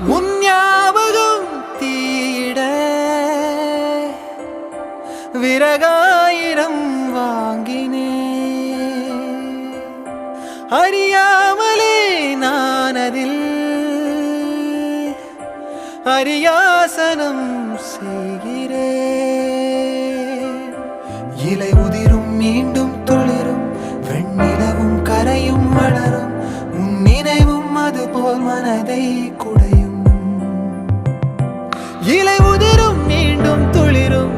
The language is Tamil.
உன் ஞாபகம் தீட விறகாயிரம் வாங்கினே அறியாமலே நான் அதில் அரியாசனம் செய்கிறேன். இலை உதிரும் மீண்டும் துளிரும் வெண்ணிலவும் கரையும் வளரும் உன் நினைவும் அதுபோல் மனதை குடையும். இலை உதிரும் மீண்டும் துளிரும்